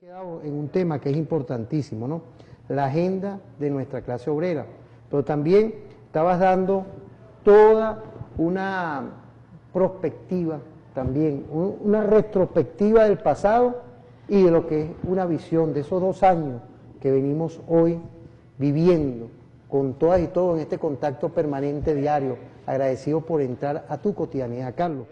Quedado en un tema que es importantísimo, ¿no? La agenda de nuestra clase obrera, pero también estabas dando toda una perspectiva, también una retrospectiva del pasado y de lo que es una visión de esos 2 años que venimos hoy viviendo con todas y todos en este contacto permanente diario. Agradecido por entrar a tu cotidianidad, Carlos.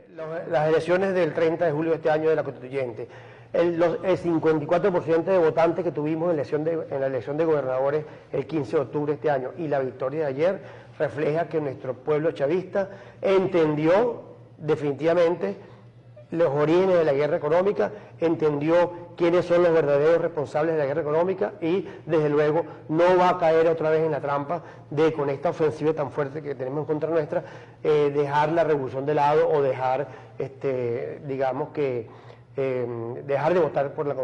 Las elecciones del 30 de julio de este año de la Constituyente, el 54% de votantes que tuvimos en la elección de gobernadores el 15 de octubre de este año y la victoria de ayer refleja que nuestro pueblo chavista entendió definitivamente los orígenes de la guerra económica, entendió quiénes son los verdaderos responsables de la guerra económica y desde luego no va a caer otra vez en la trampa de, con esta ofensiva tan fuerte que tenemos en contra nuestra, dejar la revolución de lado o dejar, digamos que, dejar de votar por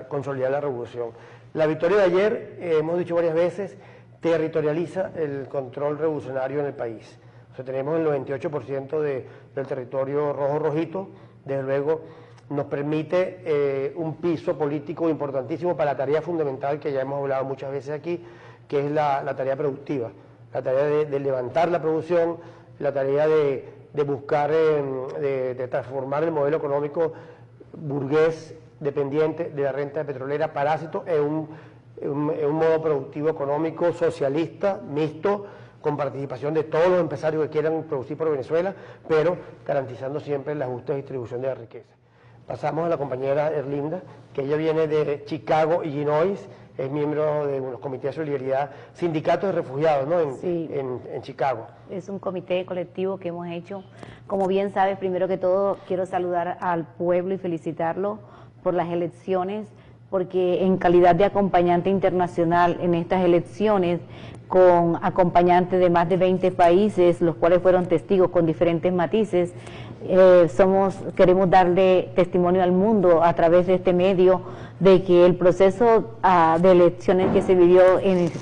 consolidar la revolución. La victoria de ayer, hemos dicho varias veces, territorializa el control revolucionario en el país. O sea, tenemos el 98% del territorio rojo-rojito. Desde luego nos permite un piso político importantísimo para la tarea fundamental que ya hemos hablado muchas veces aquí, que es la tarea productiva, la tarea de levantar la producción, la tarea de buscar, de transformar el modelo económico burgués dependiente de la renta petrolera, parásito, en un modo productivo económico socialista, mixto, con participación de todos los empresarios que quieran producir por Venezuela, pero garantizando siempre la justa distribución de la riqueza. Pasamos a la compañera Erlinda, que ella viene de Chicago, Illinois, es miembro de los comités de solidaridad, sindicatos de refugiados, ¿no? En Chicago. Es un comité colectivo que hemos hecho. Como bien sabes, primero que todo, quiero saludar al pueblo y felicitarlo por las elecciones, porque en calidad de acompañante internacional en estas elecciones, con acompañantes de más de 20 países, los cuales fueron testigos con diferentes matices, queremos darle testimonio al mundo a través de este medio de que el proceso de elecciones que se vivió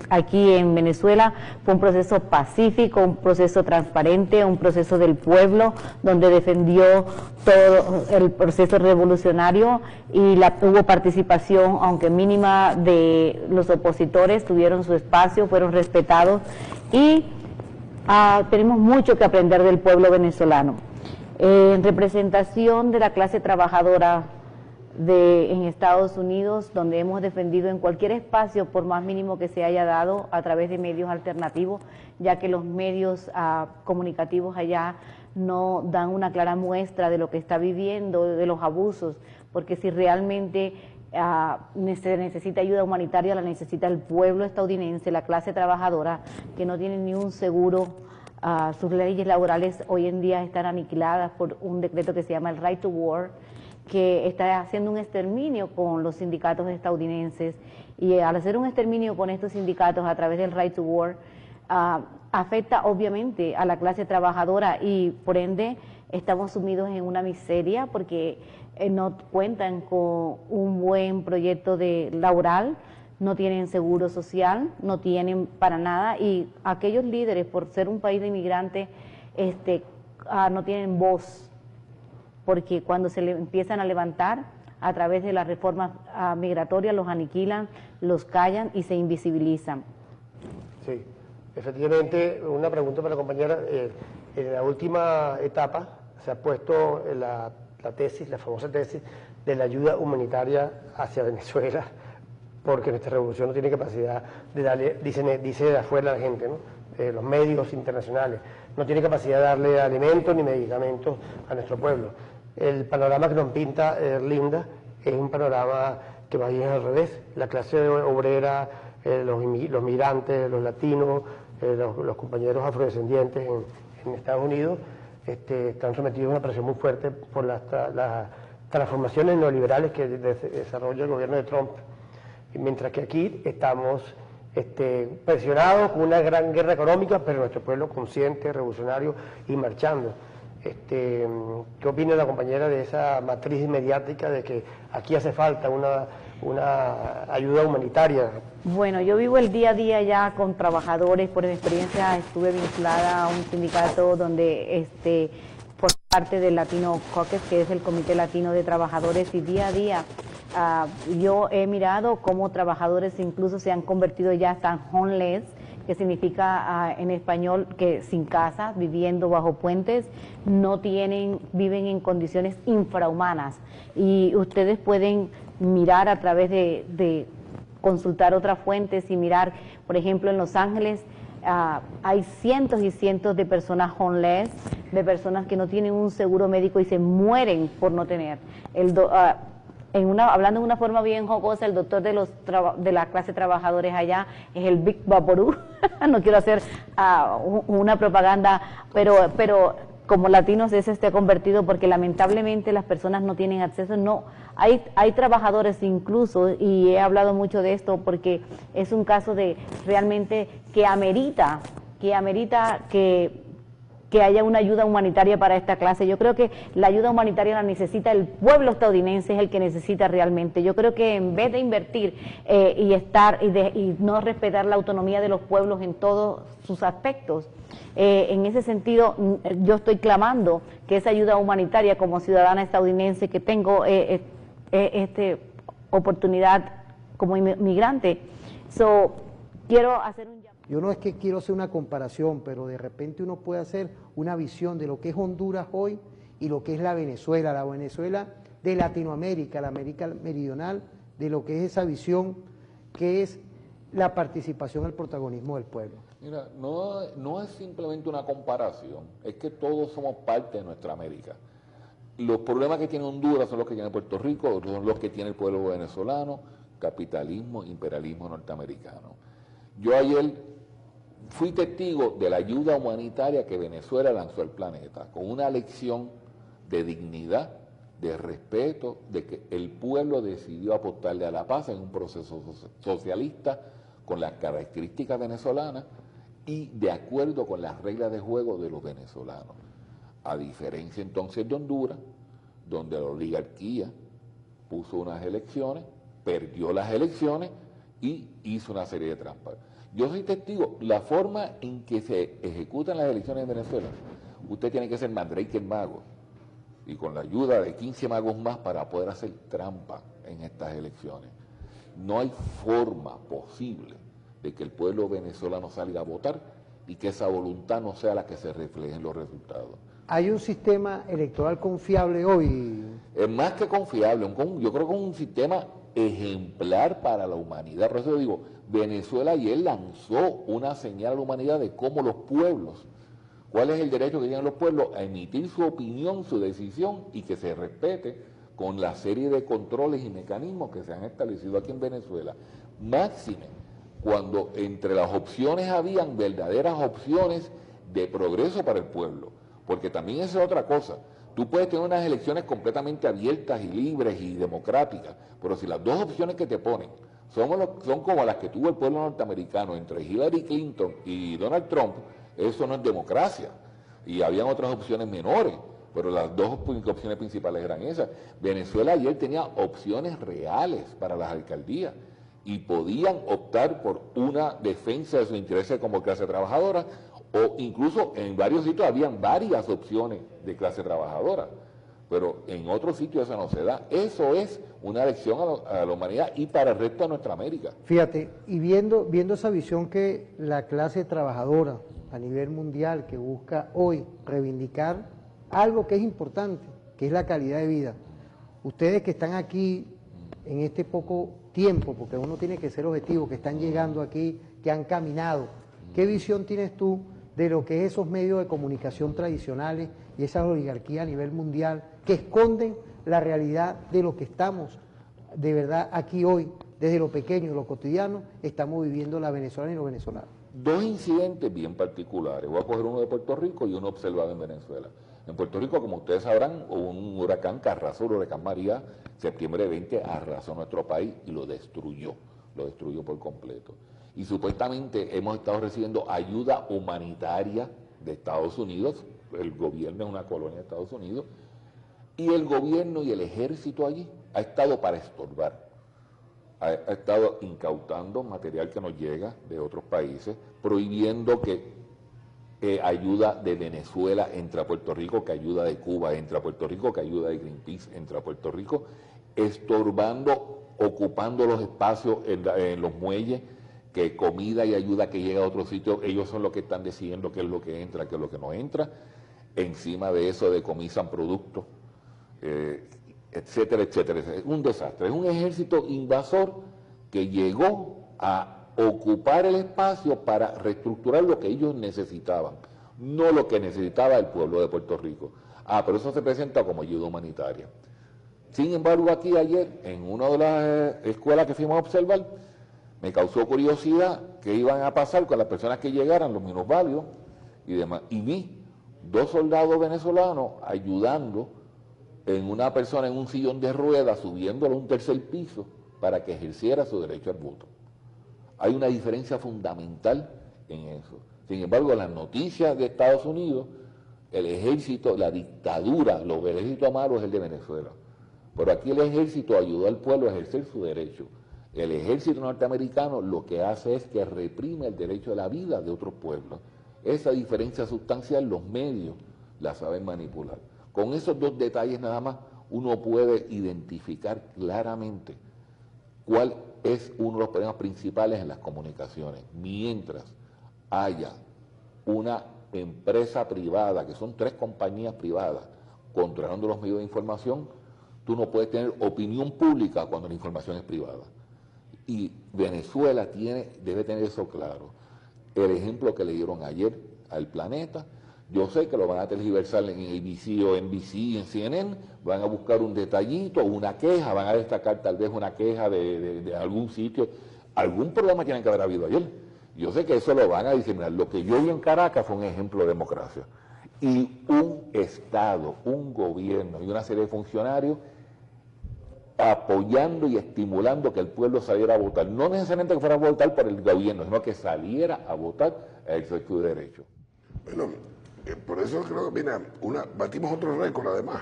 aquí en Venezuela fue un proceso pacífico, un proceso transparente, un proceso del pueblo, donde defendió todo el proceso revolucionario y hubo participación, aunque mínima, de los opositores, tuvieron su espacio, fueron respetados y tenemos mucho que aprender del pueblo venezolano. En representación de la clase trabajadora en Estados Unidos, donde hemos defendido en cualquier espacio, por más mínimo que se haya dado, a través de medios alternativos, ya que los medios comunicativos allá no dan una clara muestra de lo que está viviendo, de los abusos, porque si realmente se necesita ayuda humanitaria, la necesita el pueblo estadounidense, la clase trabajadora, que no tiene ni un seguro. Sus leyes laborales hoy en día están aniquiladas por un decreto que se llama el Right to Work, que está haciendo un exterminio con los sindicatos estadounidenses, y al hacer un exterminio con estos sindicatos a través del Right to Work, afecta obviamente a la clase trabajadora y por ende estamos sumidos en una miseria porque no cuentan con un buen proyecto laboral, no tienen seguro social, no tienen para nada, y aquellos líderes, por ser un país de inmigrantes, no tienen voz, porque cuando se empiezan a levantar a través de las reformas migratorias, los aniquilan, los callan y se invisibilizan. Sí, efectivamente, una pregunta para la compañera. En la última etapa se ha puesto la famosa tesis de la ayuda humanitaria hacia Venezuela, porque nuestra revolución no tiene capacidad de darle, dice de afuera la gente, ¿no? Los medios internacionales, no tiene capacidad de darle alimentos ni medicamentos a nuestro pueblo. El panorama que nos pinta Linda es un panorama que va bien al revés. La clase obrera, los migrantes, los latinos, los compañeros afrodescendientes en Estados Unidos están sometidos a una presión muy fuerte por las transformaciones neoliberales que desarrolla el gobierno de Trump. Mientras que aquí estamos presionados con una gran guerra económica, pero nuestro pueblo consciente, revolucionario y marchando. ¿Qué opina la compañera de esa matriz mediática de que aquí hace falta una ayuda humanitaria? Bueno, yo vivo el día a día ya con trabajadores. Por mi experiencia estuve vinculada a un sindicato donde por parte del Latino Caucus, que es el Comité Latino de Trabajadores, y día a día Yo he mirado cómo trabajadores incluso se han convertido ya hasta en homeless, que significa en español que sin casa, viviendo bajo puentes, viven en condiciones infrahumanas. Y ustedes pueden mirar a través de consultar otras fuentes y mirar, por ejemplo, en Los Ángeles hay cientos y cientos de personas homeless, de personas que no tienen un seguro médico y se mueren por no tener. Hablando de una forma bien jocosa, el doctor de la clase de trabajadores allá es el Big Vaporú. No quiero hacer una propaganda, pero como latinos ese se ha convertido porque lamentablemente las personas no tienen acceso. No, hay trabajadores incluso, y he hablado mucho de esto porque es un caso de realmente que amerita que haya una ayuda humanitaria para esta clase. Yo creo que la ayuda humanitaria la necesita el pueblo estadounidense, es el que necesita realmente. Yo creo que en vez de invertir y no respetar la autonomía de los pueblos en todos sus aspectos, en ese sentido yo estoy clamando que esa ayuda humanitaria como ciudadana estadounidense que tengo esta oportunidad como inmigrante, quiero hacer un llamado. Yo no es que quiero hacer una comparación, pero de repente uno puede hacer una visión de lo que es Honduras hoy y lo que es la Venezuela de Latinoamérica, la América Meridional, de lo que es esa visión que es la participación, el protagonismo del pueblo. Mira, no es simplemente una comparación, es que todos somos parte de nuestra América. Los problemas que tiene Honduras son los que tiene Puerto Rico, son los que tiene el pueblo venezolano, capitalismo, imperialismo norteamericano. Yo ayer fui testigo de la ayuda humanitaria que Venezuela lanzó al planeta, con una lección de dignidad, de respeto, de que el pueblo decidió apostarle a la paz en un proceso socialista con las características venezolanas y de acuerdo con las reglas de juego de los venezolanos. A diferencia entonces de Honduras, donde la oligarquía puso unas elecciones, perdió las elecciones y hizo una serie de trampas. Yo soy testigo, la forma en que se ejecutan las elecciones en Venezuela, usted tiene que ser Mandrake el mago, y con la ayuda de 15 magos más para poder hacer trampa en estas elecciones. No hay forma posible de que el pueblo venezolano salga a votar y que esa voluntad no sea la que se refleje en los resultados. ¿Hay un sistema electoral confiable hoy? Es más que confiable, yo creo que es un sistema ejemplar para la humanidad. Por eso digo, Venezuela ayer lanzó una señal a la humanidad de cómo los pueblos, cuál es el derecho que tienen los pueblos a emitir su opinión, su decisión y que se respete con la serie de controles y mecanismos que se han establecido aquí en Venezuela. Máxime, cuando entre las opciones habían verdaderas opciones de progreso para el pueblo, porque también esa es otra cosa. Tú puedes tener unas elecciones completamente abiertas y libres y democráticas, pero si las dos opciones que te ponen son como las que tuvo el pueblo norteamericano entre Hillary Clinton y Donald Trump, eso no es democracia. Y habían otras opciones menores, pero las dos opciones principales eran esas. Venezuela ayer tenía opciones reales para las alcaldías y podían optar por una defensa de sus intereses como clase trabajadora, o incluso en varios sitios habían varias opciones de clase trabajadora, pero en otros sitios eso no se da. Eso es una lección a la humanidad y para el resto de nuestra América. Fíjate, y viendo esa visión que la clase trabajadora a nivel mundial que busca hoy reivindicar algo que es importante, que es la calidad de vida. Ustedes que están aquí en este poco tiempo, porque uno tiene que ser objetivo, que están llegando aquí, que han caminado, ¿qué visión tienes tú de lo que es esos medios de comunicación tradicionales y esa oligarquía a nivel mundial que esconden la realidad de lo que estamos de verdad aquí hoy, desde lo pequeño, lo cotidiano, estamos viviendo la venezolana y los venezolanos? Dos incidentes bien particulares, voy a coger uno de Puerto Rico y uno observado en Venezuela. En Puerto Rico, como ustedes sabrán, hubo un huracán que arrasó, el huracán María, septiembre 20, arrasó nuestro país y lo destruyó por completo. Y supuestamente hemos estado recibiendo ayuda humanitaria de Estados Unidos, el gobierno es una colonia de Estados Unidos, y el gobierno y el ejército allí ha estado para estorbar, ha estado incautando material que nos llega de otros países, prohibiendo que ayuda de Venezuela entre a Puerto Rico, que ayuda de Cuba entre a Puerto Rico, que ayuda de Greenpeace entre a Puerto Rico, estorbando, ocupando los espacios en los muelles, que comida y ayuda que llega a otro sitio, ellos son los que están decidiendo qué es lo que entra, qué es lo que no entra. Encima de eso decomisan productos, etcétera, etcétera. Es un desastre. Es un ejército invasor que llegó a ocupar el espacio para reestructurar lo que ellos necesitaban, no lo que necesitaba el pueblo de Puerto Rico. Pero eso se presenta como ayuda humanitaria. Sin embargo, aquí ayer, en una de las escuelas que fuimos a observar, me causó curiosidad qué iban a pasar con las personas que llegaran, los minusválidos y demás. Y vi 2 soldados venezolanos ayudando en una persona en un sillón de ruedas, subiéndolo a un 3er piso para que ejerciera su derecho al voto. Hay una diferencia fundamental en eso. Sin embargo, las noticias de Estados Unidos, el ejército, la dictadura, el ejército malo es el de Venezuela. Pero aquí el ejército ayudó al pueblo a ejercer su derecho. El ejército norteamericano lo que hace es que reprime el derecho a la vida de otros pueblos. Esa diferencia sustancial los medios la saben manipular. Con esos 2 detalles nada más uno puede identificar claramente cuál es uno de los problemas principales en las comunicaciones. Mientras haya una empresa privada, que son 3 compañías privadas, controlando los medios de información, tú no puedes tener opinión pública cuando la información es privada. Y Venezuela debe tener eso claro. El ejemplo que le dieron ayer al Planeta, yo sé que lo van a tergiversar en ABC o NBC, en CNN, van a buscar un detallito, una queja, van a destacar tal vez una queja de algún sitio, algún problema tiene que haber habido ayer. Yo sé que eso lo van a diseminar. Lo que yo vi en Caracas fue un ejemplo de democracia. Y un Estado, un gobierno y una serie de funcionarios apoyando y estimulando que el pueblo saliera a votar. No necesariamente que fuera a votar por el gobierno, sino que saliera a votar a ejercer su derecho. Bueno, por eso creo que, mira, batimos otro récord además.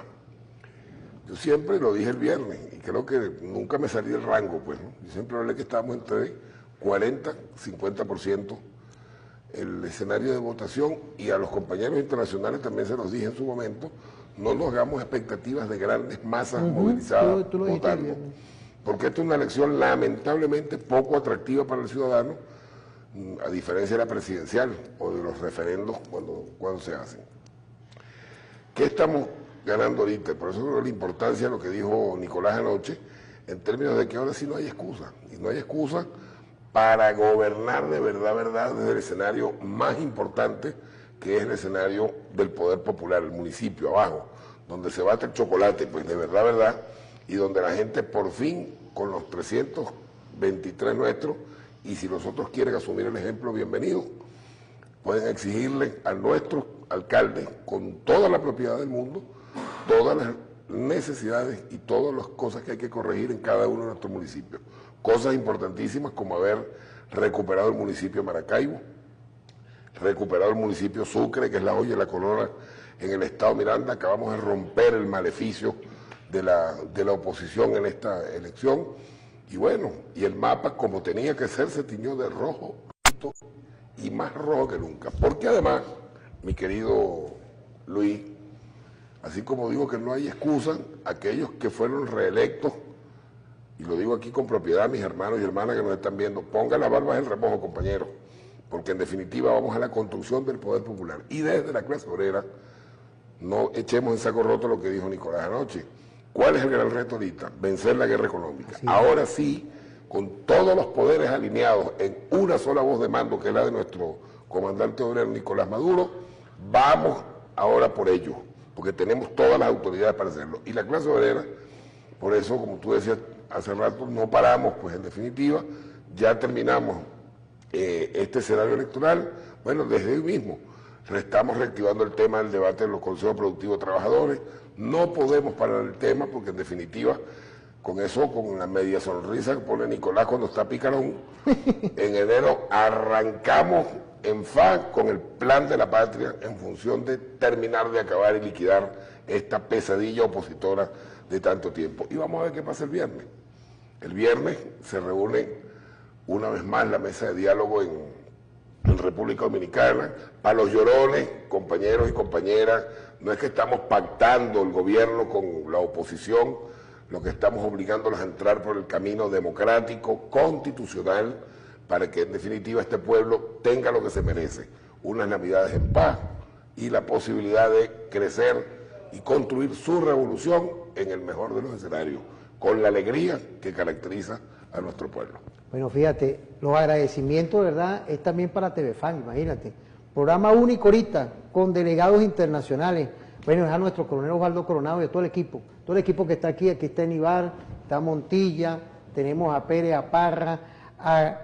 Yo siempre lo dije el viernes y creo que nunca me salí del rango, pues, ¿no? Yo siempre hablé que estábamos entre 40, 50% el escenario de votación, y a los compañeros internacionales también se los dije en su momento, no nos hagamos expectativas de grandes masas movilizadas tú lo votando, porque esta es una elección lamentablemente poco atractiva para el ciudadano, a diferencia de la presidencial o de los referendos cuando se hacen. ¿Qué estamos ganando ahorita? Por eso creo que la importancia de lo que dijo Nicolás anoche, en términos de que ahora sí no hay excusa, y no hay excusa para gobernar de verdad, desde el escenario más importante, que es el escenario del poder popular, el municipio abajo, donde se bate el chocolate, pues de verdad, y donde la gente por fin, con los 323 nuestros, y si los otros quieren asumir el ejemplo, bienvenido, pueden exigirle a nuestros alcaldes, con toda la propiedad del mundo, todas las necesidades y todas las cosas que hay que corregir en cada uno de nuestros municipios. Cosas importantísimas como haber recuperado el municipio de Maracaibo, recuperado el municipio Sucre, que es la joya de la corona en el estado Miranda. Acabamos de romper el maleficio de la oposición en esta elección. Y bueno, y el mapa, como tenía que ser, se tiñó de rojo y más rojo que nunca. Porque además, mi querido Luis, así como digo que no hay excusa, aquellos que fueron reelectos, y lo digo aquí con propiedad, mis hermanos y hermanas que nos están viendo, pongan las barbas en remojo, compañeros, porque en definitiva vamos a la construcción del poder popular. Y desde la clase obrera, no echemos en saco roto lo que dijo Nicolás anoche. ¿Cuál es el gran reto ahorita? Vencer la guerra económica. Sí. Ahora sí, con todos los poderes alineados en una sola voz de mando, que es la de nuestro comandante obrero Nicolás Maduro, vamos ahora por ello, porque tenemos todas las autoridades para hacerlo. Y la clase obrera, por eso, como tú decías hace rato, no paramos, pues en definitiva, ya terminamos este escenario electoral. Bueno, desde hoy mismo estamos reactivando el tema del debate de los consejos productivos de trabajadores. No podemos parar el tema porque en definitiva, con eso, con la media sonrisa que pone Nicolás cuando está picarón, en enero arrancamos en FA con el plan de la patria en función de terminar de acabar y liquidar esta pesadilla opositora de tanto tiempo. Y vamos a ver qué pasa el viernes. El viernes se reúne una vez más la mesa de diálogo en República Dominicana. Para los llorones, compañeros y compañeras, no es que estamos pactando el gobierno con la oposición. lo que estamos obligándolos a entrar por el camino democrático, constitucional, para que en definitiva este pueblo tenga lo que se merece, unas Navidades en paz y la posibilidad de crecer y construir su revolución en el mejor de los escenarios, con la alegría que caracteriza a nuestro pueblo. Bueno, fíjate, los agradecimientos, ¿verdad?, es también para TVFAN, imagínate. Programa único ahorita, con delegados internacionales. Bueno, es a nuestro coronel Osvaldo Coronado y a todo el equipo que está aquí está Enibar, está Montilla, tenemos a Pérez, a Parra, a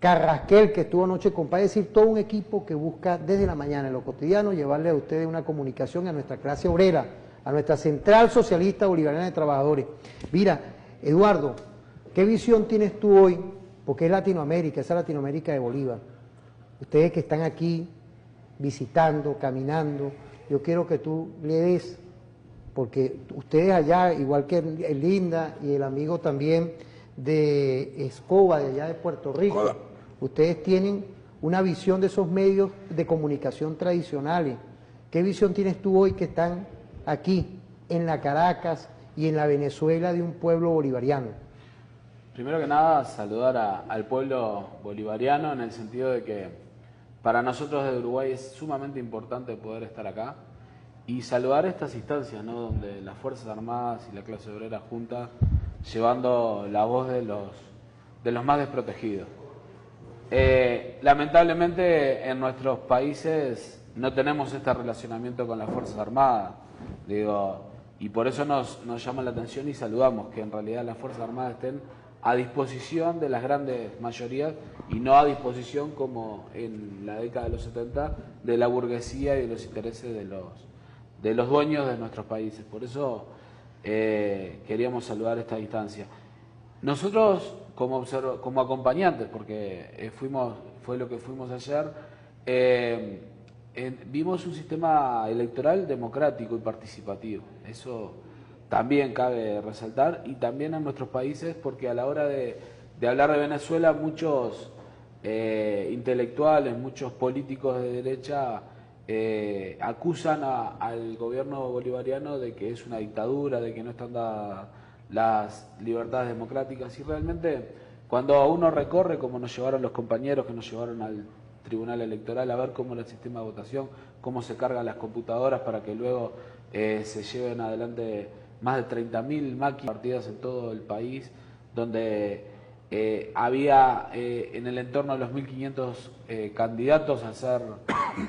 Carrasquel, que estuvo anoche con Paz, es decir, todo un equipo que busca desde la mañana en lo cotidiano llevarle a ustedes una comunicación a nuestra clase obrera, a nuestra Central Socialista Bolivariana de Trabajadores. Mira, Eduardo, ¿qué visión tienes tú hoy? Porque es Latinoamérica, esa Latinoamérica de Bolívar. Ustedes que están aquí visitando, caminando, yo quiero que tú le des, porque ustedes allá, igual que el Linda y el amigo también de Escoba, de allá de Puerto Rico, Hola. Ustedes tienen una visión de esos medios de comunicación tradicionales. ¿Qué visión tienes tú hoy que están aquí, en la Caracas y en la Venezuela de un pueblo bolivariano? Primero que nada, saludar al pueblo bolivariano en el sentido de que para nosotros de Uruguay es sumamente importante poder estar acá y saludar estas instancias, ¿no?, donde las Fuerzas Armadas y la clase obrera juntas llevando la voz de los más desprotegidos. Lamentablemente en nuestros países no tenemos este relacionamiento con las Fuerzas Armadas, y por eso nos llama la atención y saludamos que en realidad las Fuerzas Armadas estén a disposición de las grandes mayorías y no a disposición, como en la década de los 70, de la burguesía y de los intereses de los dueños de nuestros países. Por eso queríamos saludar esta instancia. Nosotros, como acompañantes, porque fue lo que fuimos ayer, vimos un sistema electoral democrático y participativo. Eso también cabe resaltar, y también en nuestros países, porque a la hora de hablar de Venezuela, muchos intelectuales, muchos políticos de derecha acusan al gobierno bolivariano de que es una dictadura, de que no están dadas las libertades democráticas, y realmente cuando uno recorre, como nos llevaron los compañeros que nos llevaron al Tribunal Electoral a ver cómo era el sistema de votación, cómo se cargan las computadoras para que luego se lleven adelante más de 30.000 máquinas partidas en todo el país, donde había en el entorno de los 1.500 candidatos a ser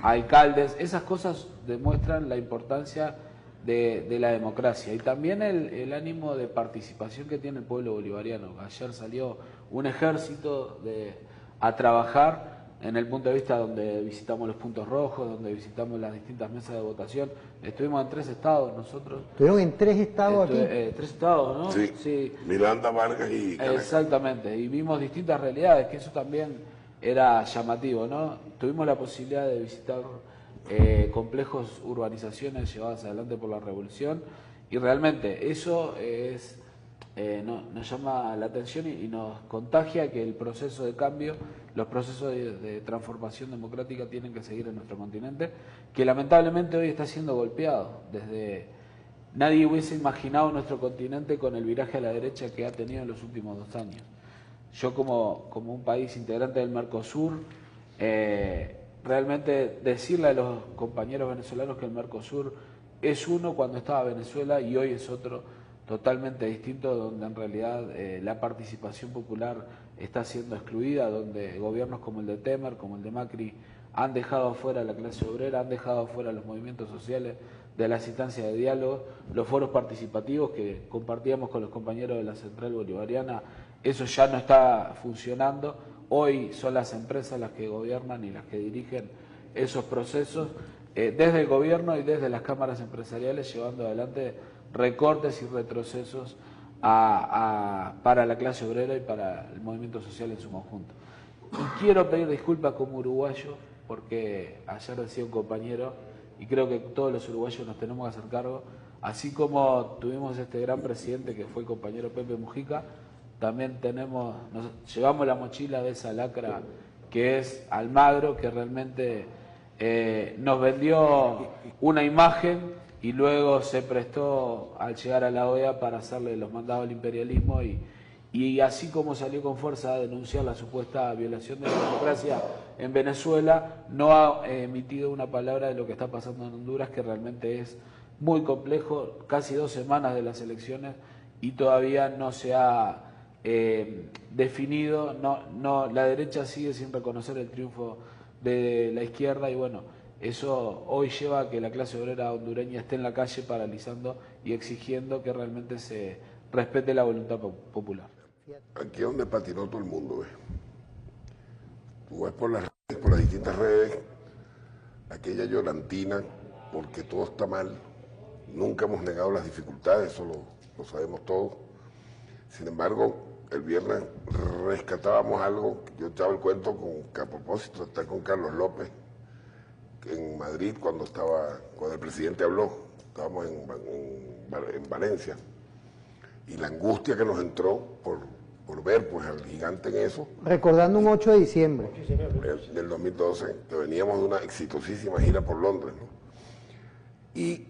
alcaldes. Esas cosas demuestran la importancia de la democracia y también el ánimo de participación que tiene el pueblo bolivariano. Ayer salió un ejército a trabajar en el punto de vista donde visitamos los puntos rojos, donde visitamos las distintas mesas de votación. Estuvimos en 3 estados nosotros. ¿Estuvieron en 3 estados aquí? 3 estados, ¿no? Sí, sí. Miranda, Vargas y Caracas. Exactamente, y vimos distintas realidades, que eso también era llamativo, ¿no? Tuvimos la posibilidad de visitar complejos, urbanizaciones llevadas adelante por la revolución, y realmente eso nos llama la atención y nos contagia que el proceso de cambio, los procesos de transformación democrática tienen que seguir en nuestro continente, que lamentablemente hoy está siendo golpeado. Nadie hubiese imaginado nuestro continente con el viraje a la derecha que ha tenido en los últimos 2 años. Yo como un país integrante del Mercosur, realmente decirle a los compañeros venezolanos que el Mercosur es uno cuando estaba Venezuela y hoy es otro totalmente distinto, donde en realidad la participación popular está siendo excluida, donde gobiernos como el de Temer, como el de Macri, han dejado afuera a la clase obrera, han dejado afuera a los movimientos sociales de las instancias de diálogo, los foros participativos que compartíamos con los compañeros de la Central Bolivariana. Eso ya no está funcionando. Hoy son las empresas las que gobiernan y las que dirigen esos procesos, desde el gobierno y desde las cámaras empresariales, llevando adelante recortes y retrocesos para la clase obrera y para el movimiento social en su conjunto. Y quiero pedir disculpas como uruguayo, porque ayer decía un compañero, y creo que todos los uruguayos nos tenemos que hacer cargo, así como tuvimos este gran presidente que fue el compañero Pepe Mujica, también nos llevamos la mochila de esa lacra que es Almagro, que realmente nos vendió una imagen y luego se prestó al llegar a la OEA para hacerle los mandados al imperialismo y así como salió con fuerza a denunciar la supuesta violación de la democracia en Venezuela, no ha emitido una palabra de lo que está pasando en Honduras, que realmente es muy complejo, casi 2 semanas de las elecciones y todavía no se ha definido, la derecha sigue sin reconocer el triunfo de la izquierda y bueno, eso hoy lleva a que la clase obrera hondureña esté en la calle paralizando y exigiendo que realmente se respete la voluntad popular. Aquí es donde patinó todo el mundo, ¿ves? Tú ves por las redes, por las distintas redes, aquella llorantina, porque todo está mal. Nunca hemos negado las dificultades, eso lo sabemos todos. Sin embargo, el viernes rescatábamos algo, yo echaba el cuento que a propósito de estar con Carlos López en Madrid cuando el presidente habló, estábamos en Valencia, y la angustia que nos entró por ver pues al gigante en eso. Recordando un 8 de diciembre. Del 2012, que veníamos de una exitosísima gira por Londres, ¿no? Y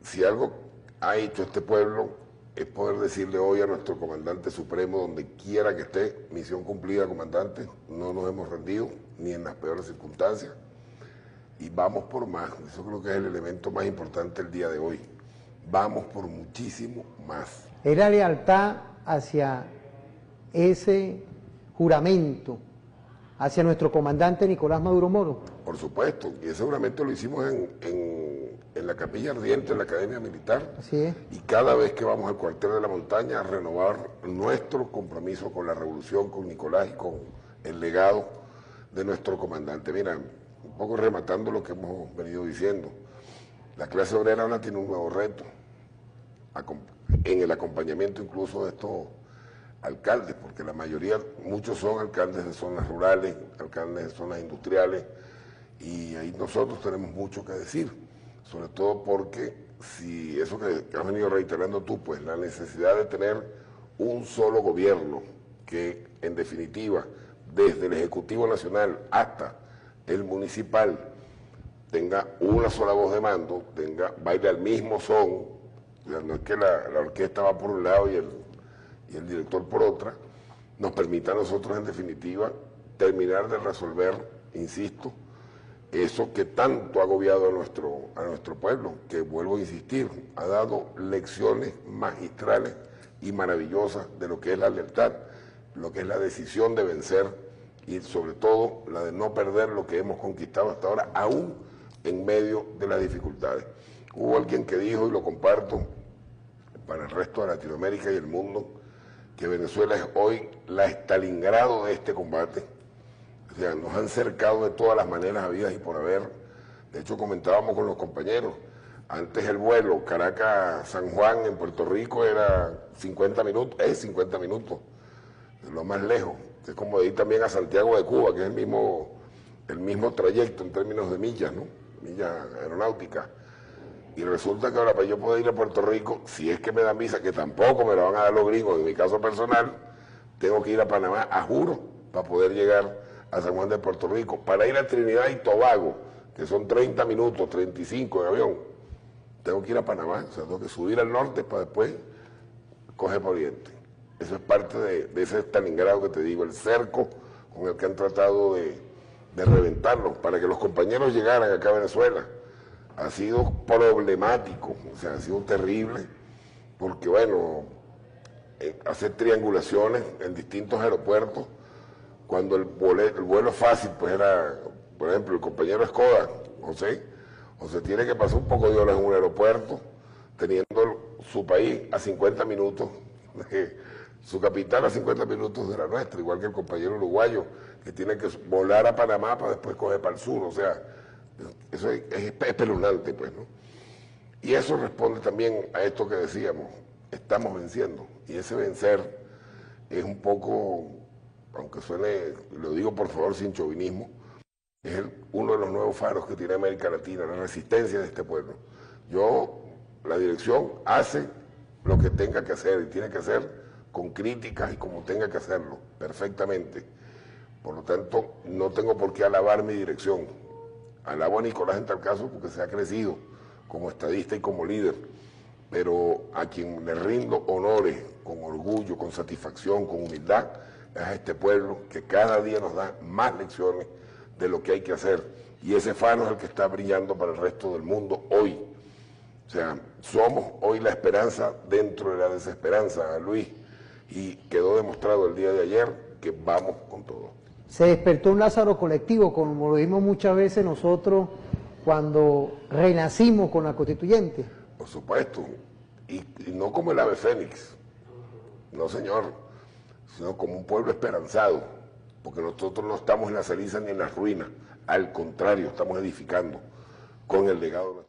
si algo ha hecho este pueblo es poder decirle hoy a nuestro comandante supremo, donde quiera que esté, misión cumplida, comandante, no nos hemos rendido, ni en las peores circunstancias, y vamos por más. Eso creo que es el elemento más importante el día de hoy. Vamos por muchísimo más. Era lealtad hacia ese juramento, hacia nuestro comandante Nicolás Maduro Moro. Por supuesto, y ese juramento lo hicimos en la Capilla Ardiente, en la Academia Militar. Así es. Y cada vez que vamos al cuartel de la montaña a renovar nuestro compromiso con la revolución, con Nicolás y con el legado de nuestro comandante. Mira, un poco rematando lo que hemos venido diciendo, la clase obrera ahora tiene un nuevo reto, en el acompañamiento incluso de estos alcaldes, porque la mayoría, muchos son alcaldes de zonas rurales, alcaldes de zonas industriales, y ahí nosotros tenemos mucho que decir, sobre todo porque si eso que has venido reiterando tú, pues la necesidad de tener un solo gobierno que en definitiva, desde el Ejecutivo Nacional hasta el municipal, tenga una sola voz de mando, baile al mismo son, no es que la orquesta va por un lado y el director por otra, nos permita a nosotros en definitiva terminar de resolver, insisto, eso que tanto ha agobiado a nuestro pueblo, que vuelvo a insistir, ha dado lecciones magistrales y maravillosas de lo que es la lealtad, lo que es la decisión de vencer y sobre todo la de no perder lo que hemos conquistado hasta ahora, aún en medio de las dificultades. Hubo alguien que dijo, y lo comparto para el resto de Latinoamérica y el mundo, que Venezuela es hoy la Stalingrado de este combate. O sea, nos han cercado de todas las maneras habidas y por haber. De hecho, comentábamos con los compañeros, antes el vuelo Caracas-San Juan en Puerto Rico era 50 minutos, es 50 minutos, de lo más lejos. Es como de ir también a Santiago de Cuba, que es el mismo trayecto en términos de millas, ¿no? Millas aeronáuticas. Y resulta que ahora para yo poder ir a Puerto Rico, si es que me dan visa, que tampoco me la van a dar los gringos, en mi caso personal, tengo que ir a Panamá, a juro, para poder llegar a San Juan de Puerto Rico. Para ir a Trinidad y Tobago, que son 30 minutos, 35 en avión, tengo que ir a Panamá, o sea, tengo que subir al norte para después coger para Oriente. Eso es parte de ese Stalingrado que te digo, el cerco con el que han tratado de reventarlo, para que los compañeros llegaran acá a Venezuela. Ha sido problemático, o sea, ha sido terrible, porque bueno, hacer triangulaciones en distintos aeropuertos, cuando el vuelo fácil, pues era, por ejemplo, el compañero Escoda, José tiene que pasar un poco de horas en un aeropuerto, teniendo su país a 50 minutos, su capital a 50 minutos de la nuestra, igual que el compañero uruguayo, que tiene que volar a Panamá para después coger para el sur, o sea, eso es espeluznante, pues, ¿no? Y eso responde también a esto que decíamos, estamos venciendo, y ese vencer es un poco, aunque suene, lo digo por favor sin chauvinismo, es uno de los nuevos faros que tiene América Latina, la resistencia de este pueblo. La dirección hace lo que tenga que hacer, y tiene que hacer con críticas y como tenga que hacerlo, perfectamente. Por lo tanto, no tengo por qué alabar mi dirección. Alabo a Nicolás en tal caso porque se ha crecido como estadista y como líder, pero a quien le rindo honores con orgullo, con satisfacción, con humildad, es a este pueblo que cada día nos da más lecciones de lo que hay que hacer. Y ese faro es el que está brillando para el resto del mundo hoy. O sea, somos hoy la esperanza dentro de la desesperanza, Luis, y quedó demostrado el día de ayer que vamos con todo. Se despertó un Lázaro colectivo, como lo vimos muchas veces nosotros cuando renacimos con la Constituyente. Por supuesto, y no como el ave fénix, no señor, sino como un pueblo esperanzado, porque nosotros no estamos en la ceniza ni en las ruinas, al contrario, estamos edificando con el legado de nuestro